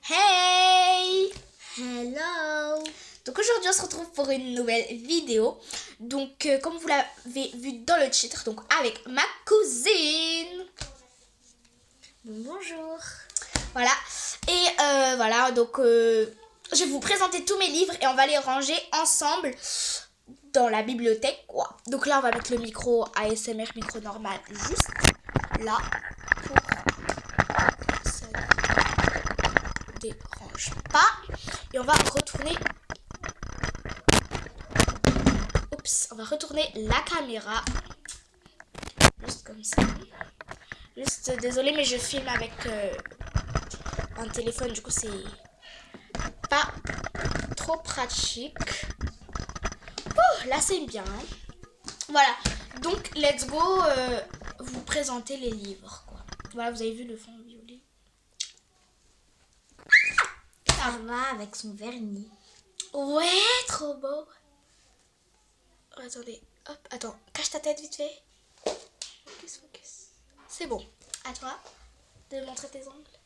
Hey! Hello! Donc aujourd'hui on se retrouve pour une nouvelle vidéo. Donc comme vous l'avez vu dans le titre, donc avec ma cousine. Bonjour! Voilà. Et voilà, donc je vais vous présenter tous mes livres et on va les ranger ensemble dans la bibliothèque, quoi. Donc là on va mettre le micro ASMR, micro normal, juste là pour que ça ne dérange pas. Et on va retourner. Oups, on va retourner la caméra. Juste comme ça. Juste désolé mais je filme avec un téléphone, du coup c'est pas trop pratique. Oh, là c'est bien. Voilà, donc let's go vous présenter les livres, quoi. Voilà, vous avez vu le fond violet. Ça va avec son vernis. Ouais, trop beau. Oh, attendez, hop, attends, cache ta tête vite fait. Focus, focus. C'est bon, à toi de montrer tes ongles.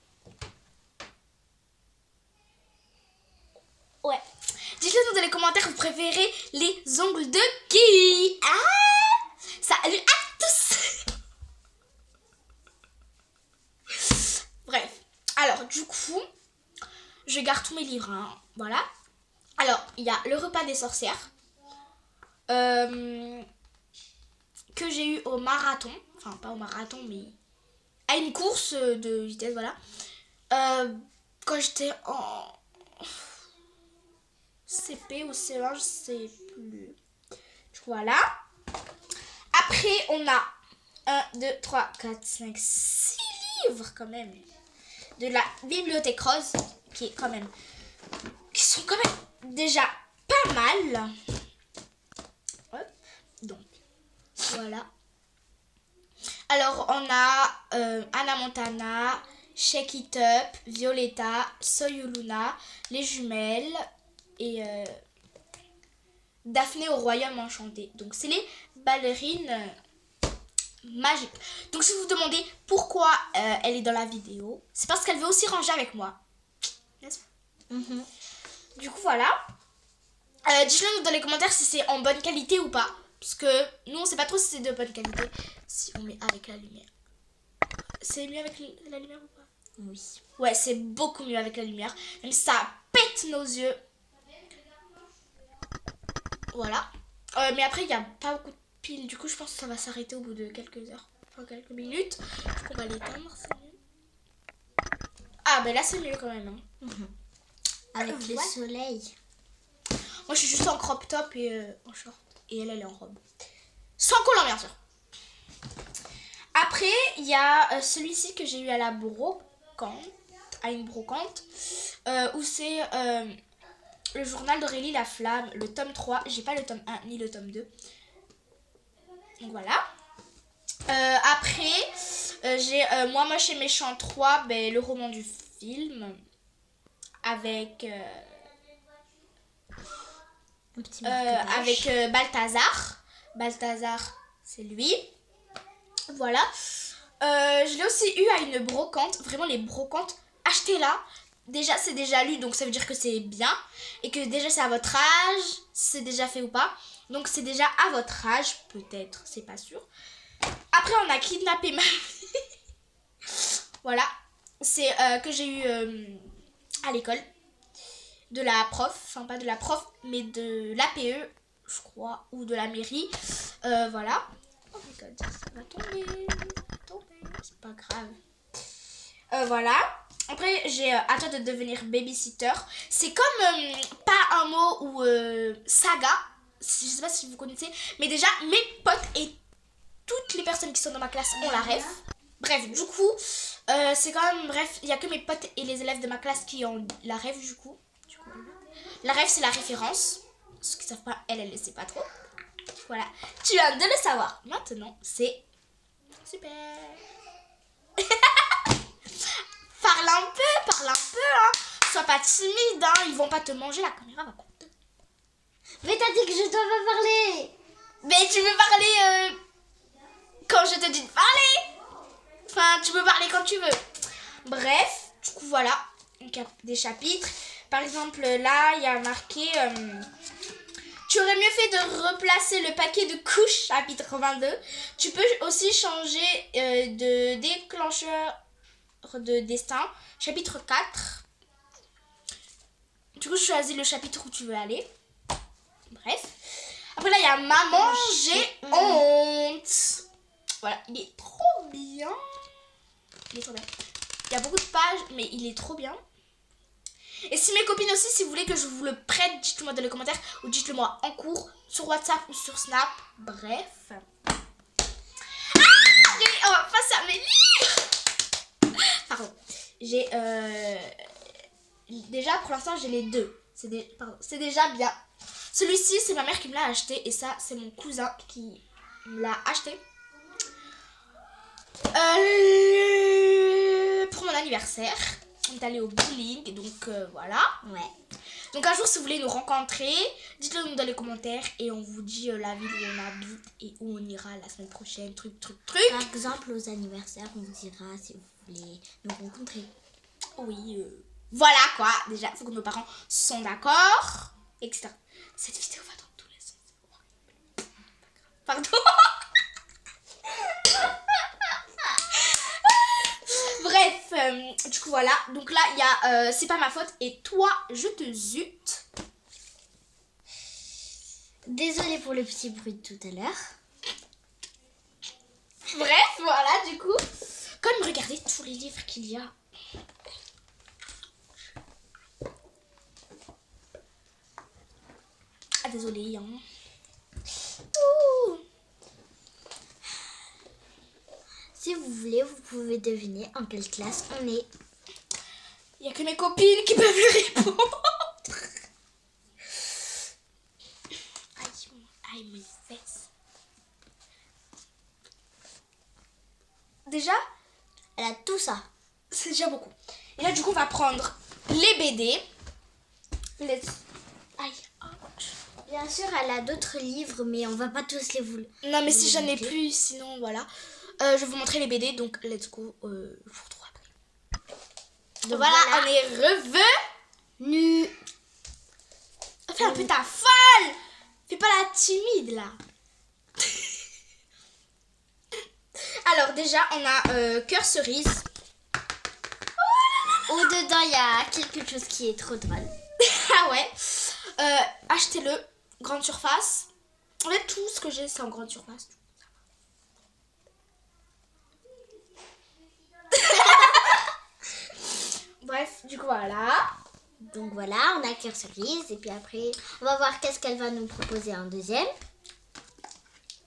Ouais. Dites-le nous dans les commentaires, vous préférez les ongles de qui? Ah! Salut à tous. Bref. Alors, du coup, je garde tous mes livres, hein. Voilà. Alors, il y a Le repas des sorcières. Que j'ai eu au marathon. Enfin, pas au marathon, mais à une course de vitesse, voilà. Quand j'étais en CP ou C1, je sais plus. Voilà. Après, on a 1, 2, 3, 4, 5, 6 livres quand même. De la bibliothèque rose, qui sont quand même déjà pas mal. Hop. Donc, voilà. Alors, on a Anna Montana, Shake It Up, Violetta, Soy Luna, Les Jumelles et Daphné au Royaume Enchanté. Donc, c'est les ballerines magiques. Donc, si vous vous demandez pourquoi elle est dans la vidéo, c'est parce qu'elle veut aussi ranger avec moi. N'est-ce pas? Du coup, voilà. Dites-le nous dans les commentaires si c'est en bonne qualité ou pas. Parce que nous, on sait pas trop si c'est de bonne qualité. Si on met avec la lumière. C'est mieux avec la lumière ou pas? Oui. Ouais, c'est beaucoup mieux avec la lumière. Même si ça pète nos yeux. Voilà. Mais après, il n'y a pas beaucoup de piles. Du coup, je pense que ça va s'arrêter au bout de quelques heures. Enfin, quelques minutes. Du coup, on va l'éteindre. C'est mieux. Ah, ben là, c'est mieux quand même. Hein. Avec le soleil. Moi, je suis juste en crop top et en short. Et elle est en robe. Sans collant, bien sûr. Après, il y a celui-ci que j'ai eu à la brocante. À une brocante. Où c'est le journal d'Aurélie La Flamme. Le tome 3. J'ai pas le tome 1 ni le tome 2. Donc voilà. Après, j'ai Moi Moche et Méchant 3. Ben, le roman du film. Avec... Un petit marque-page. avec Balthazar. Balthazar, c'est lui. Voilà. Je l'ai aussi eu à une brocante. Vraiment, les brocantes, achetez-la. Déjà, c'est déjà lu, donc ça veut dire que c'est bien. Et que déjà, c'est à votre âge. C'est déjà fait ou pas. Donc, c'est déjà à votre âge, peut-être. C'est pas sûr. Après, on a Kidnappé ma vie. Voilà. C'est que j'ai eu à l'école. De la prof. Enfin, pas de la prof, mais de l'APE, je crois. Ou de la mairie. Voilà. Oh my god, ça va tomber. C'est pas grave. Voilà. Après, j'ai À toi de devenir babysitter. C'est comme pas un mot ou saga. Je sais pas si vous connaissez. Mais déjà, mes potes et toutes les personnes qui sont dans ma classe ont la ref. Bref, du coup, c'est quand même... Bref, il y a que mes potes et les élèves de ma classe qui ont la ref, du coup. La ref, c'est la référence. Ceux qui savent pas, elle ne sait pas trop. Voilà. Tu viens de le savoir. Maintenant, c'est super. Parle un peu, hein. Sois pas timide, hein. Ils vont pas te manger, la caméra va compter. Mais t'as dit que je dois pas parler. Mais tu veux parler quand je te dis de parler. Enfin, tu peux parler quand tu veux. Bref, du coup, voilà. Donc, il y a des chapitres. Par exemple, là, il y a marqué... tu aurais mieux fait de replacer le paquet de couches, chapitre 22. Tu peux aussi changer de déclencheur de destin, chapitre 4. Du coup, je choisis le chapitre où tu veux aller. Bref. Après, là, il y a Maman, j'ai honte. Voilà, il est trop bien. Il est trop bien. Il y a beaucoup de pages, mais il est trop bien. Et si mes copines aussi, si vous voulez que je vous le prête, dites-le moi dans les commentaires ou dites-le moi en cours, sur WhatsApp ou sur Snap. Bref. Ah, on va passer à mes livres. Pardon. J'ai... Déjà, pour l'instant, j'ai les deux. C'est déjà bien. Celui-ci, c'est ma mère qui me l'a acheté. Et ça, c'est mon cousin qui me l'a acheté. Pour mon anniversaire. On est allé au bowling. Donc, voilà. Ouais. Donc, un jour, si vous voulez nous rencontrer, dites-le nous dans les commentaires. Et on vous dit la ville où on habite et où on ira la semaine prochaine. Truc. Par exemple, aux anniversaires, on vous dira si vous voulez nous rencontrer. Oui, voilà quoi. Déjà, il faut que nos parents sont d'accord, etc. Cette vidéo va dans tous les sens. Pardon. Bref, du coup voilà. Donc là, il y a c'est pas ma faute et toi, je te zute. Désolée pour le petit bruit de tout à l'heure. Bref, voilà, du coup. Comme regardez tous les livres qu'il y a. Ah, désolée, hein. Ouh. Si vous voulez, vous pouvez deviner en quelle classe on est. Il n'y a que mes copines qui peuvent le répondre. Aïe, mes fesses. Déjà, Elle a tout ça. c'est déjà beaucoup. Et là, du coup, on va prendre les BD. Aïe, ouch. Bien sûr, elle a d'autres livres, mais on va pas tous les vouloir. Non, mais si j'en ai plus, sinon, voilà. Je vais vous montrer les BD, donc let's go. Je vous retrouve après. Donc voilà, on est revenu. Fais un peu ta folle. Fais pas la timide, là. Alors, déjà, on a cœur cerise. Au-dedans, il y a quelque chose qui est trop drôle. Ah ouais. Achetez-le. Grande surface. En fait, tout ce que j'ai, c'est en grande surface. Bref, du coup, voilà. Donc voilà, on a cœur cerise. Et puis après, on va voir qu'est-ce qu'elle va nous proposer en deuxième.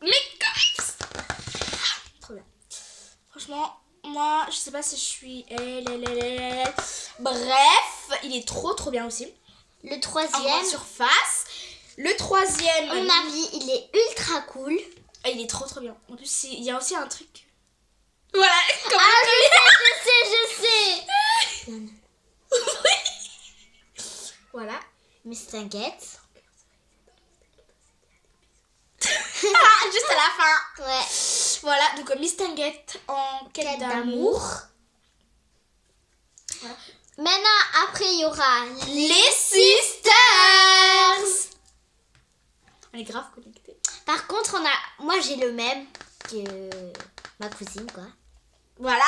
Les cops. Trop bien. Franchement, moi, je sais pas si je suis... Bref, il est trop bien aussi. Le En troisième, grande surface. Le troisième... à mon avis, il est ultra cool. Il est trop bien. En plus, il y a aussi un truc. Voilà. Ah, je sais. Voilà. Miss Tinguette. Juste à la fin. Ouais. Voilà, donc Miss Tinguette en quête d'amour. Voilà. Maintenant, après, il y aura Les Sisters. On est grave connectés. Par contre, moi j'ai le même que ma cousine, quoi. Voilà.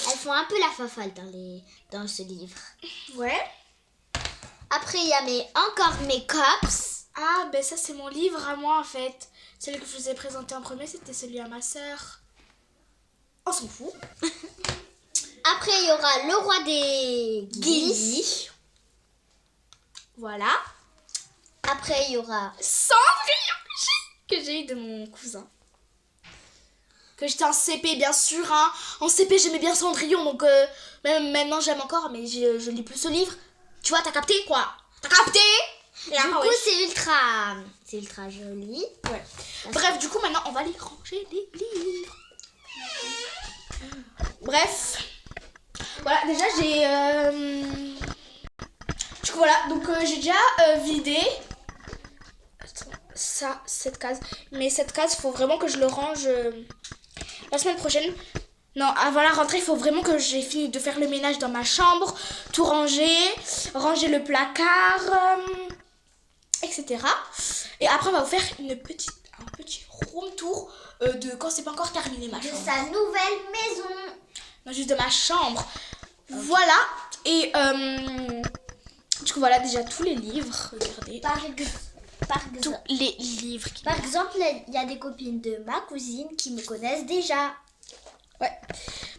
Elles font un peu la fofolle dans ce livre. Ouais. Après, il y a encore mes cops. Ah, ben ça c'est mon livre à moi en fait. Celui que je vous ai présenté en premier, c'était celui à ma sœur. On s'en fout. Après, il y aura le roi des Guillis. Voilà. Après, il y aura Cendrillon que j'ai eu de mon cousin. Que j'étais en CP, bien sûr. Hein. En CP, j'aimais bien Cendrillon. Donc, même maintenant, j'aime encore. Mais je lis plus ce livre. Tu vois, t'as capté quoi? T'as capté? Du coup, c'est ultra joli. Ouais. Bref, du coup, maintenant, on va les ranger les livres. Bref. Voilà, déjà, j'ai... Du coup, voilà. Donc, j'ai déjà vidé... cette case. Mais cette case, il faut vraiment que je le range la semaine prochaine. Non, avant la rentrée, il faut vraiment que j'ai fini de faire le ménage dans ma chambre, tout ranger, ranger le placard, etc. Et après, on va vous faire un petit room tour de quand c'est pas encore terminé ma De chambre. sa nouvelle maison. Non, juste de ma chambre. Okay. Voilà. Et du coup, voilà déjà tous les livres. Regardez. Tous les livres. Par exemple, il y a des copines de ma cousine qui me connaissent déjà. Ouais.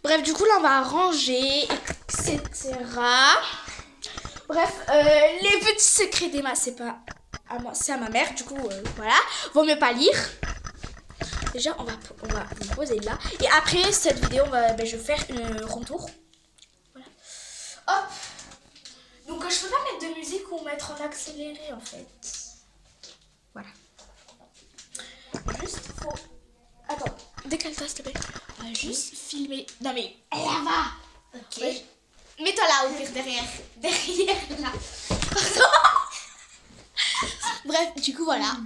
Bref, du coup, là, on va ranger, etc. Bref, les petits secrets d'Emma, c'est pas à moi, c'est à ma mère. Du coup, voilà. Vaut mieux pas lire. Déjà, on va vous poser là. Et après cette vidéo, je vais faire un retour. Voilà. Hop. Donc, je peux pas mettre de musique ou mettre en accéléré, en fait. Voilà. Juste, faut... Attends, décale-toi, s'il te plaît. On va juste filmer. Non, mais là-bas. Ok. Ouais. Mets-toi là, au pire, derrière. Derrière, là. Pardon. Bref, du coup, voilà.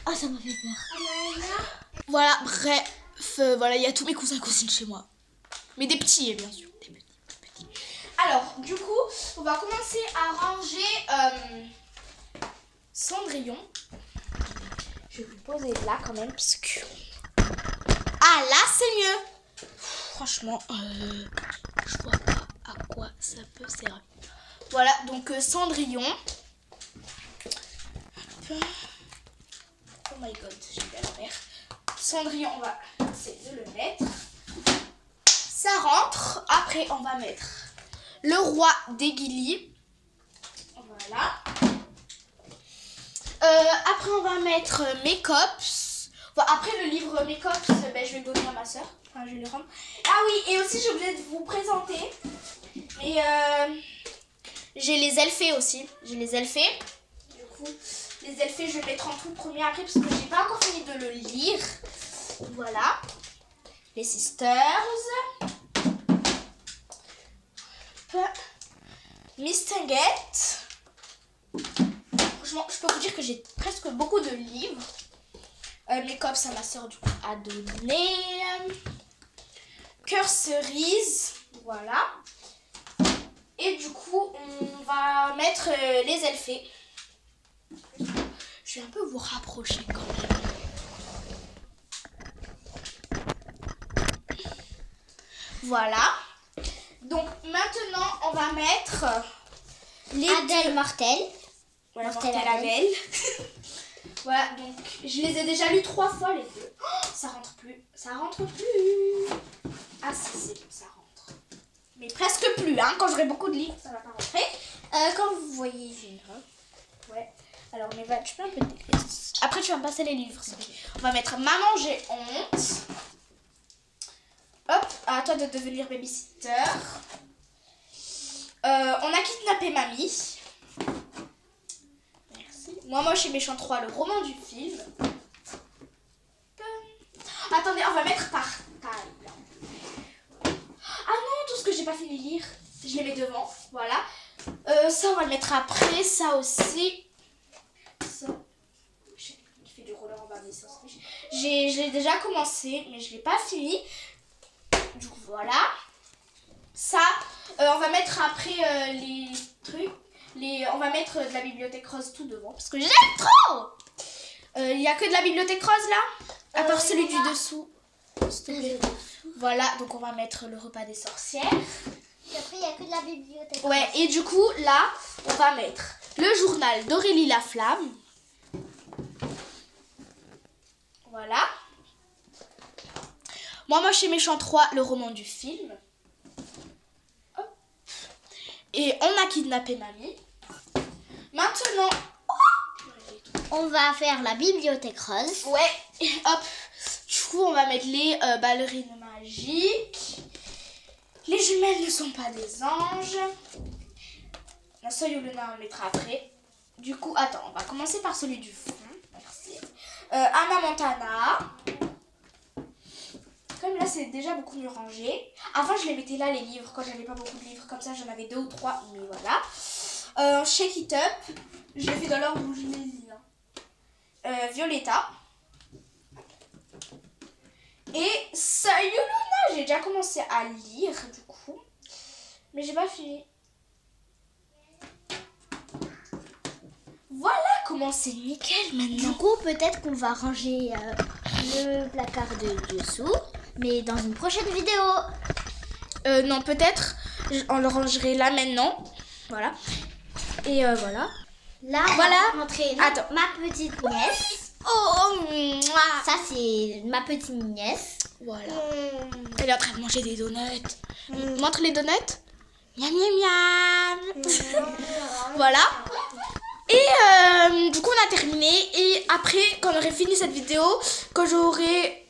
Oh, ça m'a fait peur. Voilà, bref, voilà, il y a tous mes cousins et cousines chez moi. Mais des petits, bien sûr. Des petits. Alors, du coup, on va commencer à ranger Cendrillon. Je vais vous poser là quand même, parce que... Ah, là, c'est mieux. Franchement, je vois pas à quoi ça peut servir. Voilà, donc Cendrillon. Oh my god, j'ai bien l'envers. Cendrillon, on va essayer de le mettre. Ça rentre. Après, on va mettre le roi des Guilis. Voilà. Après, on va mettre mes cops. Bon, après, le livre mes cops, je vais le donner à ma soeur. Enfin, je vais le rendre. Ah oui, et aussi, j'ai oublié de vous présenter. Mais j'ai les elfés aussi. J'ai les elfés. Du coup, les elfés, je vais le mettre en tout premier après parce que j'ai pas encore fini de le lire. Voilà. Les sisters. Miss Tinguette. Franchement, je peux vous dire que j'ai presque beaucoup de livres. Les cops à ma soeur du coup a donné. Cœur cerise. Voilà. Et du coup, on va mettre les elfés. Je vais un peu vous rapprocher quand même. Voilà. Donc maintenant, on va mettre les Adèle Mortel. Voilà, Mortel Adèle. Voilà, donc je les ai déjà lus 3 fois les deux. Oh, ça rentre plus. Ça rentre plus. Ah si, c'est bon, ça rentre. Mais presque plus, hein. Quand j'aurai beaucoup de livres, ça va pas rentrer. Comme vous voyez, j'ai une robe. Ouais. Alors, mais tu peux un peu décrire. Après, tu vas me passer les livres. On va mettre Maman, j'ai honte. Hop, à toi de devenir babysitter. On a kidnappé mamie. Merci. Moi, moche et méchant 3, le roman du film. Attendez, on va mettre par taille. Ah non, tout ce que j'ai pas fini de lire, je les mets devant. Voilà. Ça, on va le mettre après. Ça aussi. Ça. Il fait du roller en bas, mais ça, je l'ai déjà commencé, mais je l'ai pas fini. Du coup, voilà. Ça, on va mettre après les trucs. On va mettre de la bibliothèque rose tout devant. Parce que j'aime trop. Il n'y a que de la bibliothèque rose là. À part celui du dessous. Voilà, donc on va mettre le repas des sorcières. Et après, il n'y a que de la bibliothèque. Ouais, et du coup, là, on va mettre le journal d'Aurélie Laflamme. Voilà. Moi, moche et méchant 3, le roman du film. Hop. Et on a kidnappé mamie. Maintenant, on va faire la bibliothèque rose. Ouais, et hop. Du coup, on va mettre les ballerines magiques. Les jumelles ne sont pas des anges. La Soyolena, on le mettra après. Du coup, attends, on va commencer par celui du fond. Merci. Anna Montana. Comme là, c'est déjà beaucoup mieux rangé. Avant, je les mettais là, les livres, quand j'avais pas beaucoup de livres. Comme ça, j'en avais 2 ou 3, mais voilà. Shake It Up. Je l'ai fait dans l'ordre où je les lis. Violetta. Et Ça, Yuluna, j'ai déjà commencé à lire du coup, mais j'ai pas fini. Voilà comment c'est nickel Du maintenant. coup, peut-être qu'on va ranger le placard de dessous, mais dans une prochaine vidéo. Non, peut-être on le rangerait là maintenant. Voilà. Et voilà. Là, Voilà. on va montrer Attends. ma petite nièce. Oh, mouah. Ça, c'est ma petite nièce. Voilà. Elle est en train de manger des donuts. Montre les donuts. Miam, miam, miam. Voilà. Et du coup, on a terminé. Et après, quand on aurait fini cette vidéo, quand j'aurais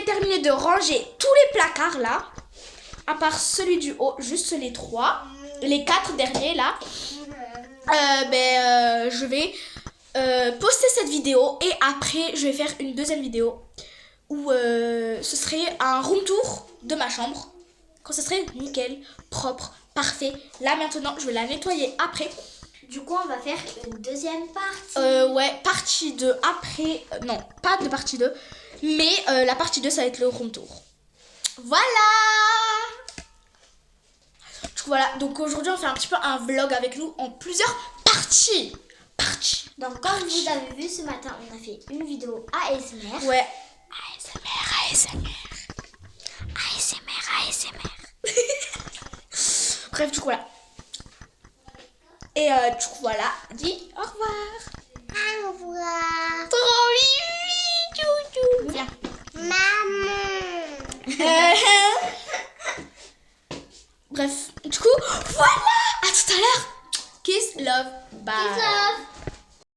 terminé de ranger tous les placards là, à part celui du haut, juste les 3, les 4 derniers là, je vais poster cette vidéo et après je vais faire une deuxième vidéo où ce serait un room tour de ma chambre, quand ce serait nickel, propre, parfait. Là maintenant je vais la nettoyer après. Du coup, on va faire une deuxième partie. Ouais, partie 2 après, non pas de partie 2, mais la partie 2 ça va être le room tour. Voilà. Du coup voilà, donc aujourd'hui on fait un petit peu un vlog avec nous en plusieurs parties. Donc, comme vous avez vu ce matin, on a fait une vidéo ASMR. Ouais. ASMR. Bref, du coup voilà. Et du coup voilà, dis au revoir.